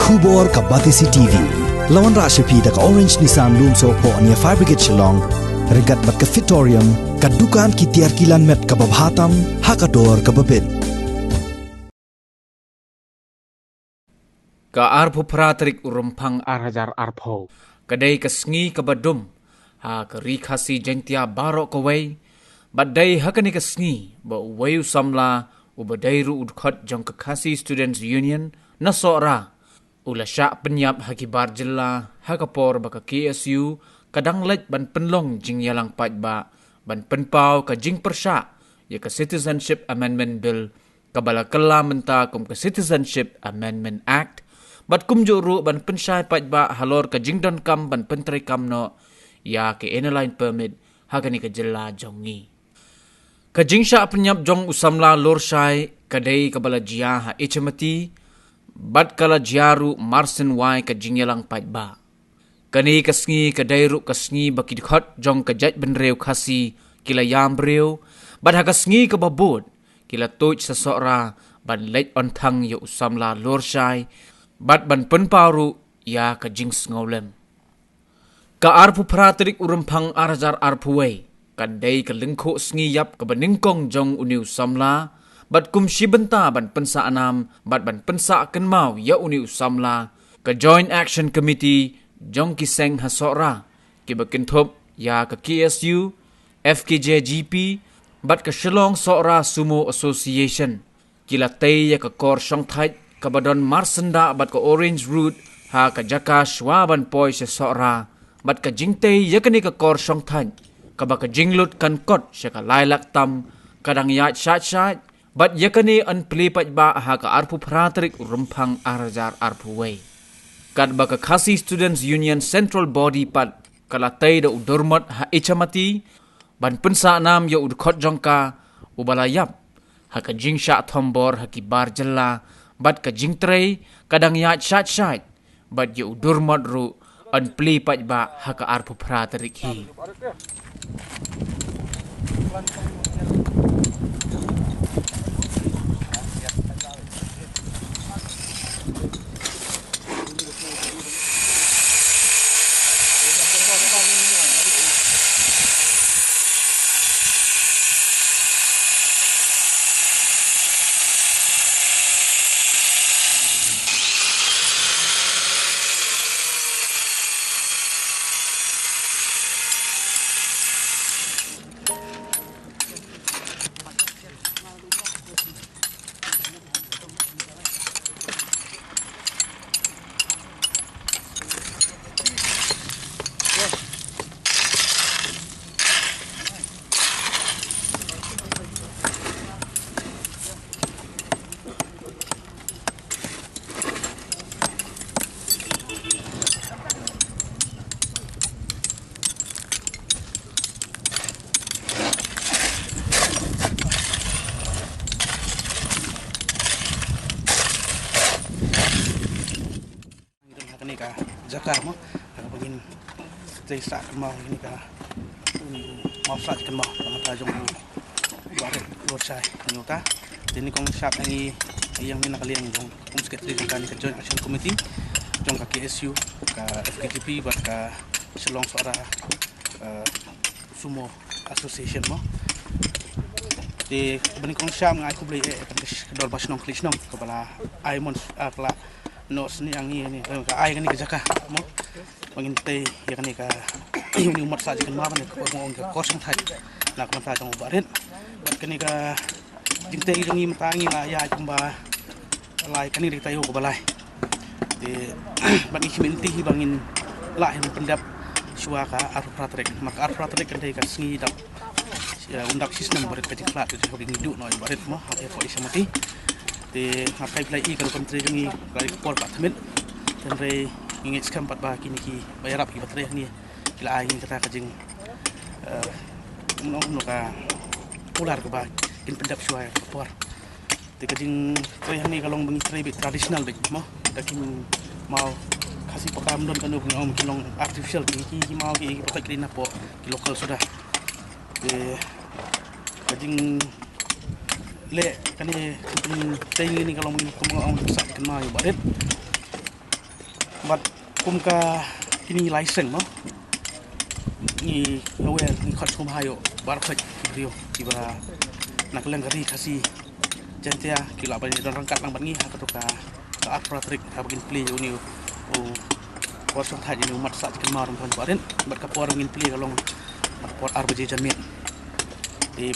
Khubor ka Batisi TV. Lawan Rashapi da ka Orange Nissan Lumso po ania Fire Brigade Shillong. Regat bat ka Fitorium. Ka dukaan ki tiar kilan met ka babhatam. Hakador ka babin. Ka arpo pratrik urumpang arhajar arpo. Kadai kasngi ka badum. Ha ka rikasi jentia barok kawai. Badai hakani kasngi ba wayu samla ubadairu udkhot jong kakasi Students Union na sora. Ula syak penyap hakibar jela hakapor baka KSU kadang lej ban penlong jing yalang pat ba ban penpau ka jing persyak ya ka Citizenship Amendment Bill kabala kala menta kum ka Citizenship Amendment Act bat kum juru ban pensyai pat ba halor ka jing don kam ban pentri kam no ya ke airline permit hakani ka jela jongi ka jing syak penyap jong usamla lor syai kadai kabala jia ha ichamati bat kala jaru marsen wai ka jingyalang pat ba. Kani kasngi ka dairu kasngi baki dikhot jong ka jaj benreu khasi kila yam breu bat ha kasngi ka babod kila toj sa sora ban lej on thang ya usamla lor syai bat ban penparu ya ka jing ngolem. Ka arpu pratrik urumpang arjar arpuwei kan dai ka lengkho sngi yap ka baningkong jong uniu samla bat kum shibenta ban pensa anam bat ban pensa kenmau ya uni usamla ka Joint Action Committee jong kiseng hasora ki bakintop ya ka KSU FKJGP bat ka Shillong Sora Sumo Association kila tay ya ka kor shongthai ka badon marsenda bat ka Orange Road ha ka jaka shwaban poi se sora bat ka jingtay ya ka ni ka kor shongthai ka ba ka jinglut kan kot sya ka lailak tam kadang ya shat bat yakani an pelipat ba ha ka arpu pratrik rumpang arjar arpuwei. Kad ba ka Khasi Students Union Central Body pat kalatay da udurmat ha ichamati ban pensa nam ya udkhot jongka ubalayap ha ka jing sya thombor ha kibar jella bat ka jing trei kadang ya shat bat ya udurmat ru an pelipat ba ha ka arpu pratrik hi. Jaka mo pagin stay sa mo ini ka mau flat kan mo mata jong baret lor sai nyota dini kong shop ni yang mina kalian jong kung sekretary kan ka Joint Action Committee jong ka KSU ka FKGP bat ka Shillong Sora Sumo Association mo di bani kong shop ngai ku beli kan dor basnong klisnong kabala aimon akla nos ni ang ini ka ay kani ka jaka mo pangintay ya kani ka yung umat sa jikan maban ko mo ka kosong thai na ko ta jong baret bat kani ka jingtay jong im tangi la ya kumba lai kani ri tayo ko balai de bagi himinti hi bangin la hin pendap suaka ar pratrik maka ar pratrik kan ka sngi dap undak sistem baret petit flat itu ko ngidu no baret mo ha fo isamati de ngakai play i kalau kontri ni kali por patmen tenre ingit skam pat ba kini ki bayarap ki batre ni kila ai kata kajing no ka ular ko ba kin pendap suai por de kajing tre ni kalau bengi tre tradisional bek mo dakin mau kasih pakam don kanu ngom kilong artificial ki mau ki pakai klina po ki lokal sudah de kajing le kani ting ni kalau mungkin kamu orang besar kenal baret But kum ka kini license mo ni aware ni khot kum hayo bar khot rio kiba naklang gari kasi jantia kila ba ni don rangkat lang bangi ha ka atratrik ha bagin play uni o kosong thaji ni umat sa tikan marum kan barin bat ka por ngin play kalong por arbaje janmi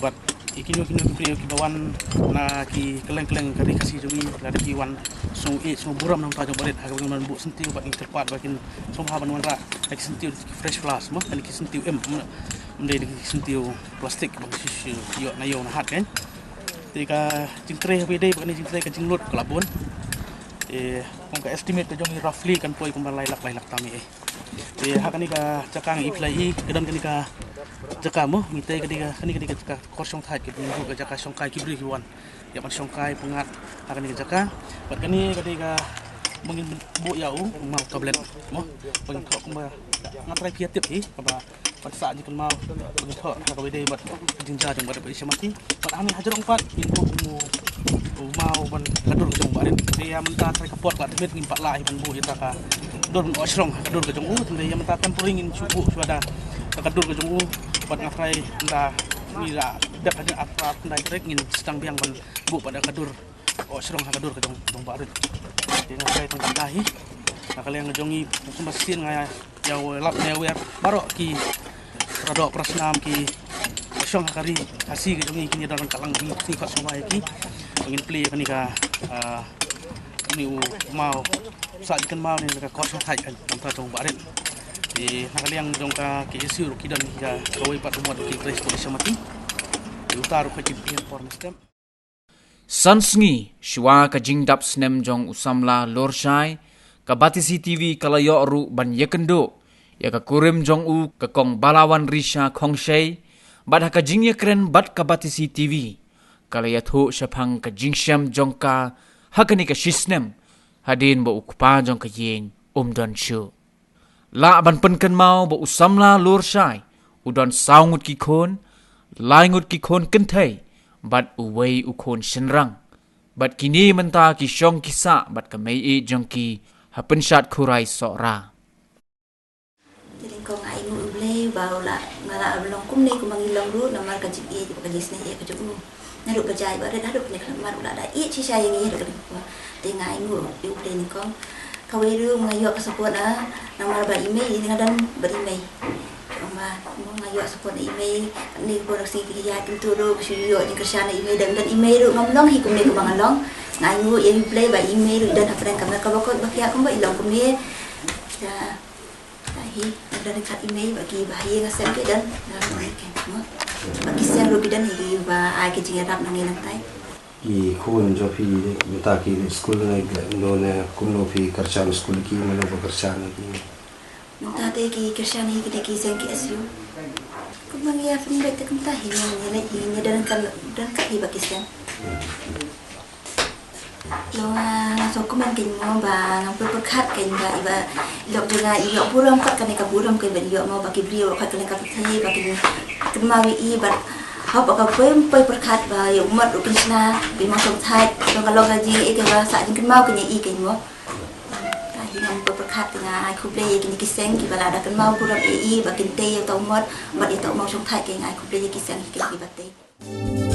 bat ikino play ki bawan na ki keleng gari kasi jumi la ki wan so buram nang tajo barit ha bagin man bu sentiu bat ni terpat bakin som ha ban wan ra ki sentiu fresh flash mo kan ki sentiu mende ki sentiu plastik bang sisyu yo na yo na hat kan tika jingtre bede bakni jingtre ka jinglot kelabon kung ka estimate ka jong roughly kan poy kung lailak tami hakani ka cakang iplai kedan kani ka jaka mo mitay kani ka jaka korsong thai ki ni ka jaka songkai kibri ki wan ya man songkai pengat hakani ka jaka bat kani ka mungkin bu yau mau tablet mo pang thok ma ngatrai piatip kaba pat sa ji kan mau pang thok ka bede bat jinja jong bat be semati bat ani hajar ongpat info mau ban kadur ke jong barin dia mentah saya kepot lah demit ngimpat lah iban bu kita ka dor osrong kadur ke jong dia mentah kan puringin subuh suada kadur ke jong bat ngafrai entah mira dak ada apa ndai trek ngin sedang biang ban bu pada kadur osrong kadur ke jong barin dia ngafrai tengah dahi nakal yang ngejongi sembasin ngaya jauh lap newer barok ki radok prasnam ki osrong kari kasih ke jongi kini dalam kalang ni kot semua ki ingin play kan ika ni mau saat ikan mau ni ka kosong thai kan tanpa jong barin di nakali yang jong ka KSU kidan ya kawai pat rumah ki tres polisi mati di utara ka jimpian pornestem Sansngi shwa ka jingdap snem jong usamla lorshai ka batisi TV kalayo ru ban yekendo ya ka kurim jong u ka kong balawan risha khongshei bad ka jingye kren bat ka batisi TV kalaya thu shapang ka jingsham jongka hakani ka shisnem hadin bo ukpa jongka yin don shu la ban penkan mau bo usamla lur shai udon saungut ki khon laingut ki khon kenthai bat uwei ukhon shenrang bat kini menta ki shong kisa bat ka mei e jongki hapen shat khurai sora jadi kong ai mu ble baula ngala ablong kum ne kumangilong ru namar ka jip e ka jisne e ka jumu naduk kejai barat naduk ni kan udah ada i ci saya ngi naduk ko tengai ngu yu den ko kawai ru ngayo support namar ba email ini ngadan ber email ma ngayo support email ni produksi ki ya tu ru syu ni kersana email dan email ru ngomlong hi kum ni ko bangalong ngai ngu ye play ba email dan hapran kamera ka bakot bakia kum ba ilong kum ni ya tahi ada dekat email bagi bahaya ngasen ke dan bagi sen rupi dan ini ba ai ke jinga rap nang nang tai ki khun jo phi meta ki school na no ne kum no phi karchan school ki mano ko karchan ki meta te ki karchan hi ki sen ki asu kum mang ya fin bet kum ta hi ni dan kan hi bagi sen lo so komen kin mo ba nang perkat kin ba iba lok dengan iyo buram kat kan ka buram kin ba iyo mo bagi beliau kat kan ka thai bagi kemawi i ba hop ka poi perkat ba yo mat ukisna bi mo som thai dong ka lo ka ji e ka ba sa jin kemau kin i kin mo ta hi nang perkat dengan ai khu play kin ki seng ki ba la da kemau buram i ba kin te yo to mot ba i to mo som thai kin ai khu play ki seng ki ba te